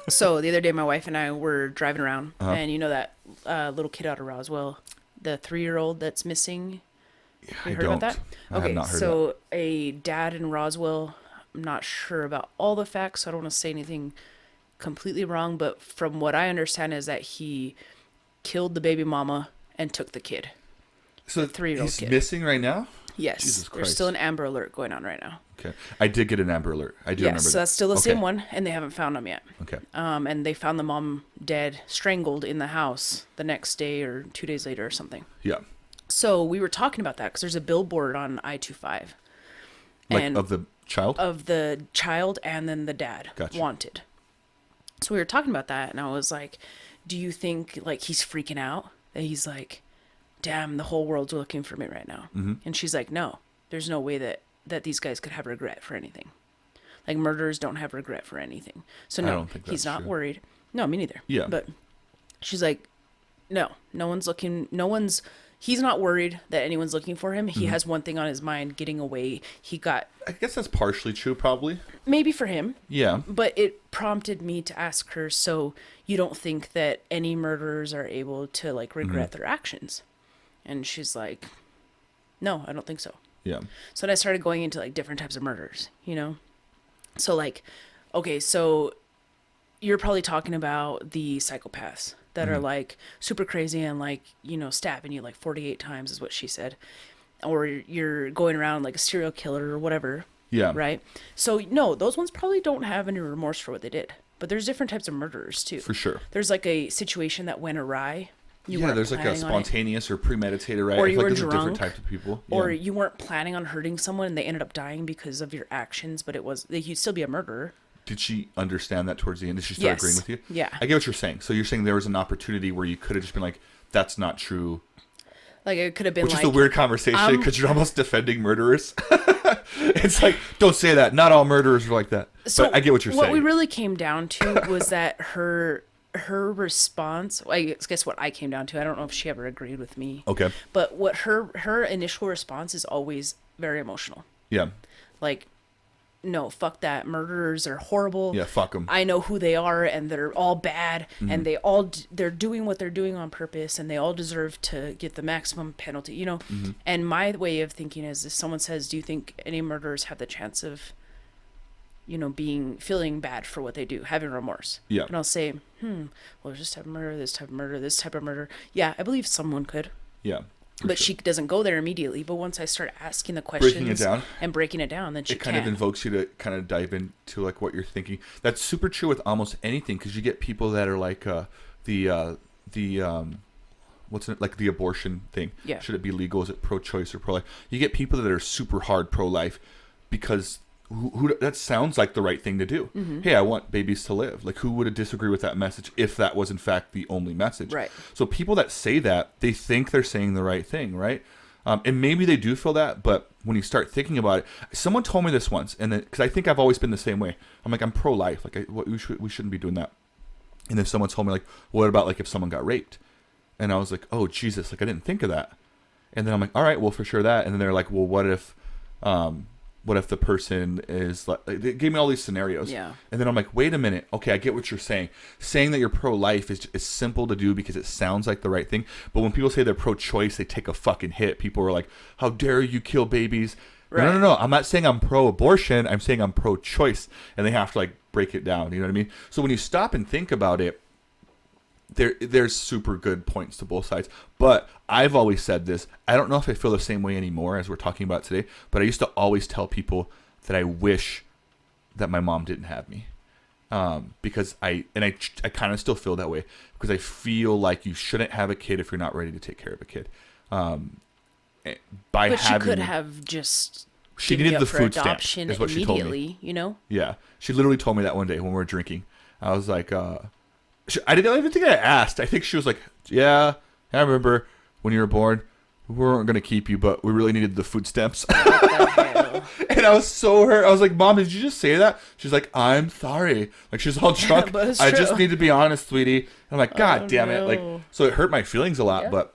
So the other day, my wife and I were driving around, Uh-huh. and you know that little kid out of Roswell, the 3-year-old that's missing. I You heard about that? don't. I have Okay, not heard that. so a dad in Roswell. I'm not sure about all the facts, so I don't want to say anything completely wrong, but from what I understand is that he killed the baby mama and took the kid, So the 3-year-old he's kid. missing right now? Yes, Jesus there's Christ. still an Amber Alert going on right now. Okay. I did get an Amber Alert. I do Yes, remember so that. that's still the Okay. same one, and they haven't found him yet. Okay. And they found the mom dead, strangled in the house the next day or 2 days later or something. Yeah. So we were talking about that because there's a billboard on I-25. Like And of the child? of the child and then the dad Gotcha. wanted. So we were talking about that, and I was like, do you think like he's freaking out? That he's like, damn, the whole world's looking for me right now. Mm-hmm. And she's like, no, there's no way that these guys could have regret for anything. Like murderers don't have regret for anything. So I no, don't think he's that's not true. worried. No, me neither. Yeah. But she's like, no one's looking, he's not worried that anyone's looking for him. He has one thing on his mind, getting away. He got, I guess that's partially true, probably. maybe for him, Yeah. but it prompted me to ask her, so you don't think that any murderers are able to like regret their actions? And she's like, no, I don't think so. Yeah. So then I started going into like different types of murders, So like, okay, so you're probably talking about the psychopaths that are like super crazy and like, stabbing you like 48 times is what she said. Or you're going around like a serial killer or whatever. Yeah. Right? So no, those ones probably don't have any remorse for what they did. But there's different types of murderers too. For sure. There's like a situation that went awry. Yeah, there's like a planning on it. spontaneous or premeditated, right? Or I you feel were like there's different drunk, types of people. Or Yeah. you weren't planning on hurting someone and they ended up dying because of your actions, but you'd still be a murderer. Did she understand that towards the end? Did she start Yes. agreeing with you? Yeah. I get what you're saying. So you're saying there was an opportunity where you could have just been like, that's not true. Like it could have been Which like is a weird conversation because you're almost defending murderers. It's like, don't say that. Not all murderers are like that. So but I get what you're saying. What we really came down to was that her response, I guess what I came down to, I don't know if she ever agreed with me. Okay. But what her initial response is always very emotional. Yeah. Like, no, fuck that. Murderers are horrible. Yeah, fuck them. I know who they are, and they're all bad, and they're doing what they're doing on purpose, and they all deserve to get the maximum penalty, And my way of thinking is, if someone says, do you think any murderers have the chance of, feeling bad for what they do, having remorse? Yeah. And I'll say, well, there's this type of murder, this type of murder, this type of murder. Yeah, I believe someone could. Yeah. But she doesn't go there immediately. But once I start asking the questions and breaking it down, then she it kind of invokes you to kind of dive into like what you're thinking. That's super true with almost anything, because you get people that are like what's it, like the abortion thing. Yeah. Should it be legal? Is it pro-choice or pro-life? You get people that are super hard pro-life because who that sounds like the right thing to do. Hey, I want babies to live. Like, who would disagree with that message if that was in fact the only message? Right. So people that say that, they think they're saying the right thing, right? And maybe they do feel that, but when you start thinking about it, someone told me this once, and because I think I've always been the same way. I'm like, I'm pro-life. Like, we shouldn't be doing that. And then someone told me, like, what about like if someone got raped? And I was like, oh Jesus, like I didn't think of that. And then I'm like, all right, well for sure that. And then they're like, well, what if the person is like, they gave me all these scenarios. Yeah. And then I'm like, wait a minute. Okay, I get what you're saying. Saying that you're pro-life is simple to do because it sounds like the right thing. But when people say they're pro-choice, they take a fucking hit. People are like, how dare you kill babies? Right. No. I'm not saying I'm pro-abortion. I'm saying I'm pro-choice. And they have to like break it down. You know what I mean? So when you stop and think about it, there's super good points to both sides. But I've always said this. I don't know if I feel the same way anymore as we're talking about today, but I used to always tell people that I wish that my mom didn't have me. Because I kind of still feel that way, because I feel like you shouldn't have a kid if you're not ready to take care of a kid. But she could have just she given you needed up the for food stamp, adoption is what she told me. immediately, Yeah. She literally told me that one day when we were drinking. I was like, I didn't even think I asked. I think she was like, yeah, I remember when you were born, we weren't going to keep you, but we really needed the food stamps. And I was so hurt. I was like, Mom, did you just say that? She's like, I'm sorry. Like, she's all drunk. But it's I true. just need to be honest, sweetie. And I'm like, God damn it. no. Like, so it hurt my feelings a lot, Yeah. but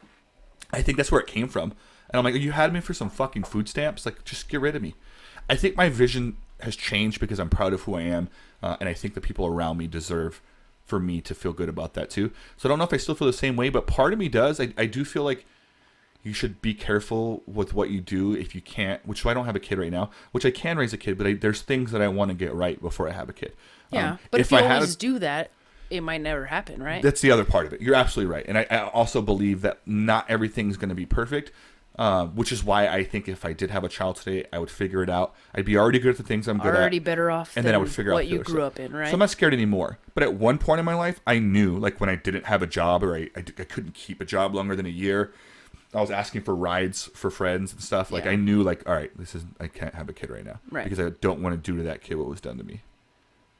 I think that's where it came from. And I'm like, you had me for some fucking food stamps? Like, just get rid of me. I think my vision has changed because I'm proud of who I am, and I think the people around me deserve for me to feel good about that too. So I don't know if I still feel the same way, but part of me does. I do feel like you should be careful with what you do if you can't, which I don't have a kid right now, which I can raise a kid, but there's things that I want to get right before I have a kid. Yeah, but if you always do that, it might never happen, right? That's the other part of it. You're absolutely right. And I also believe that not everything's going to be perfect, which is why I think if I did have a child today, I would figure it out. I'd be already good at the things I'm good at. Already better off and then I would figure out what you grew up in, right? So I'm not scared anymore. But at one point in my life, I knew, like when I didn't have a job or I couldn't keep a job longer than a year, I was asking for rides for friends and stuff. Like I knew, like, all right, I can't have a kid right now. Right. Because I don't want to do to that kid what was done to me.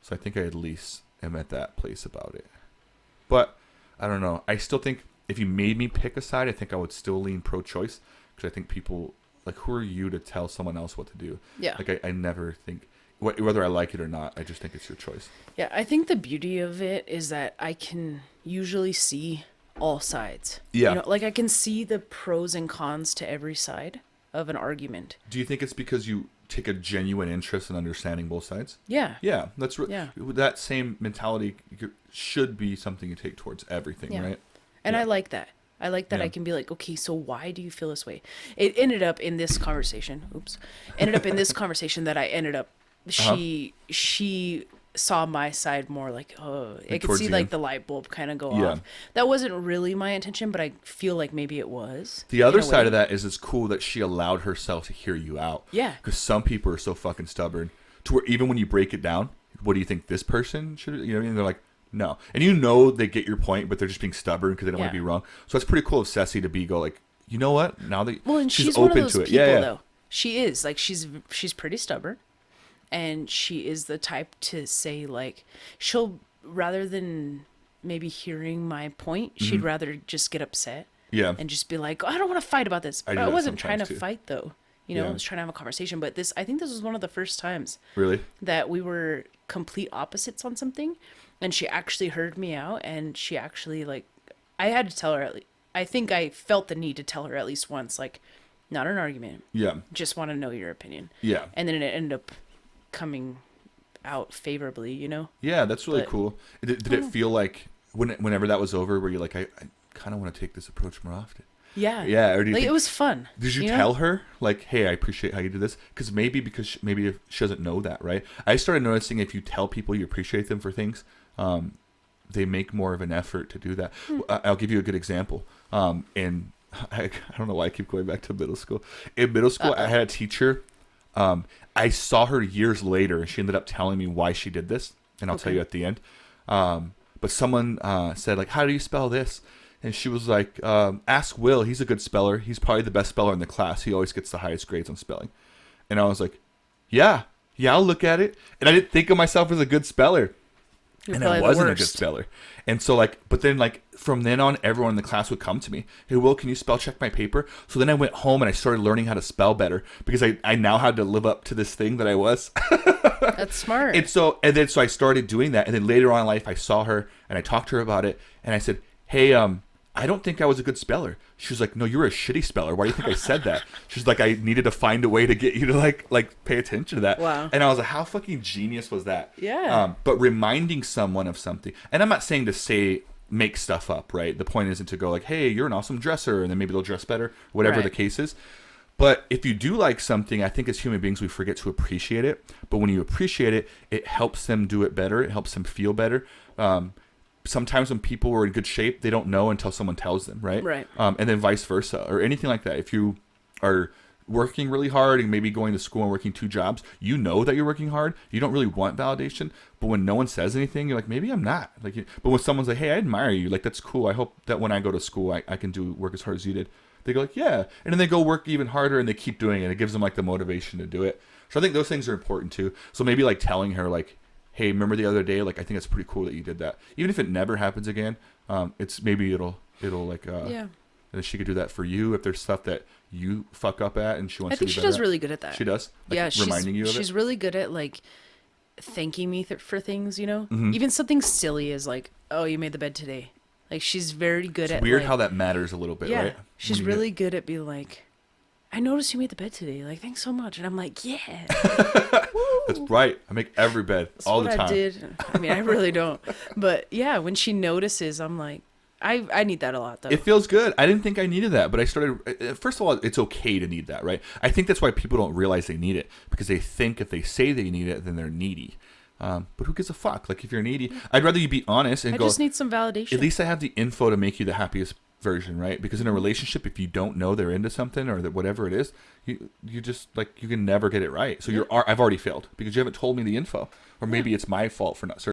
So I think I at least am at that place about it. But I don't know. I still think if you made me pick a side, I think I would still lean pro-choice. Because I think people, like, who are you to tell someone else what to do? Yeah. Like, I never think, whether I like it or not, I just think it's your choice. Yeah, I think the beauty of it is that I can usually see all sides. Yeah. You know, like I can see the pros and cons to every side of an argument. Do you think it's because you take a genuine interest in understanding both sides? Yeah. Yeah. Yeah. That same mentality should be something you take towards everything, right? And I like that. I like that I can be like, okay, so why do you feel this way? It ended up in this conversation. That I ended up, she saw my side more like, oh, I could see like the light bulb kind of go off. That wasn't really my intention, but I feel like maybe it was. The other side of that is it's cool that she allowed herself to hear you out. Yeah. Because some people are so fucking stubborn to where even when you break it down, what do you think this person should, you know what I mean? They're like, no. And you know they get your point, but they're just being stubborn because they don't want to be wrong. So it's pretty cool of Ceci to go like, you know what? Now that and she's open one of those to it. people, though. She is like she's pretty stubborn, and she is the type to say like she'll rather than maybe hearing my point, she'd rather just get upset. Yeah. And just be like, oh, I don't want to fight about this. I wasn't trying to fight though. You know, I was trying to have a conversation, but I think this was one of the first times really that we were complete opposites on something, and she actually heard me out, and she actually like, I had to tell her. I think I felt the need to tell her at least once, like, not an argument. Yeah. Just want to know your opinion. Yeah. And then it ended up coming out favorably, you know. Yeah, that's really cool. Did it feel like whenever that was over, where you're like, I kind of want to take this approach more often? Yeah. Yeah. Or do you like it was fun. Did you tell her like, hey, I appreciate how you did this? Because maybe if she doesn't know that, right? I started noticing if you tell people you appreciate them for things, they make more of an effort to do that. I'll give you a good example. And I don't know why I keep going back to middle school. In middle school, I had a teacher. I saw her years later, and she ended up telling me why she did this, and I'll tell you at the end. But someone said like, how do you spell this? And she was like, ask Will. He's a good speller. He's probably the best speller in the class. He always gets the highest grades on spelling. And I was like, yeah, I'll look at it. And I didn't think of myself as a good speller. And I wasn't a good speller. And so but then from then on, everyone in the class would come to me. Hey, Will, can you spell check my paper? So then I went home and I started learning how to spell better because I now had to live up to this thing that I was. That's smart. So I started doing that. And then later on in life, I saw her and I talked to her about it. And I said, hey, I don't think I was a good speller. She was like, no, you're a shitty speller. Why do you think I said that? She's like, I needed to find a way to get you to like pay attention to that. Wow. And I was like, how fucking genius was that? Yeah. But reminding someone of something, and I'm not saying to make stuff up, right? The point isn't to go like, hey, you're an awesome dresser, and then maybe they'll dress better, whatever the case is. But if you do like something, I think as human beings, we forget to appreciate it. But when you appreciate it, it helps them do it better. It helps them feel better. Sometimes when people are in good shape, they don't know until someone tells them, right? Right. And then vice versa, or anything like that. If you are working really hard and maybe going to school and working 2 jobs, you know that you're working hard. You don't really want validation, but when no one says anything, you're like, maybe I'm not. But when someone's like, hey, I admire you, like that's cool. I hope that when I go to school, I can work as hard as you did. They go like, yeah, and then they go work even harder and they keep doing it. It gives them like the motivation to do it. So I think those things are important too. So maybe like telling her like, hey, remember the other day? Like, I think it's pretty cool that you did that. Even if it never happens again, it's maybe it'll like, and she could do that for you if there's stuff that you fuck up at and she wants to do better. I think she does really good at that. She does? Like, yeah, reminding you of it? She's really good at like thanking me for things, you know? Mm-hmm. Even something silly as like, oh, you made the bed today. Like, she's very good at It's weird like, how that matters a little bit, right? She's really good at being like, I noticed you made the bed today. Like, thanks so much. And I'm like, yeah. That's right. I make every bed That's all what the time. I did. I mean, I really don't. But yeah, when she notices, I'm like, I need that a lot, though. It feels good. I didn't think I needed that, but I started. First of all, it's okay to need that, right? I think that's why people don't realize they need it, because they think if they say they need it, then they're needy. But who gives a fuck? Like, if you're needy, I'd rather you be honest and I go, just need some validation. at least I have the info to make you the happiest version, right? Because in a relationship, if you don't know they're into something or that whatever it is, you just like, you can never get it right. So I've already failed because you haven't told me the info, or maybe it's my fault for not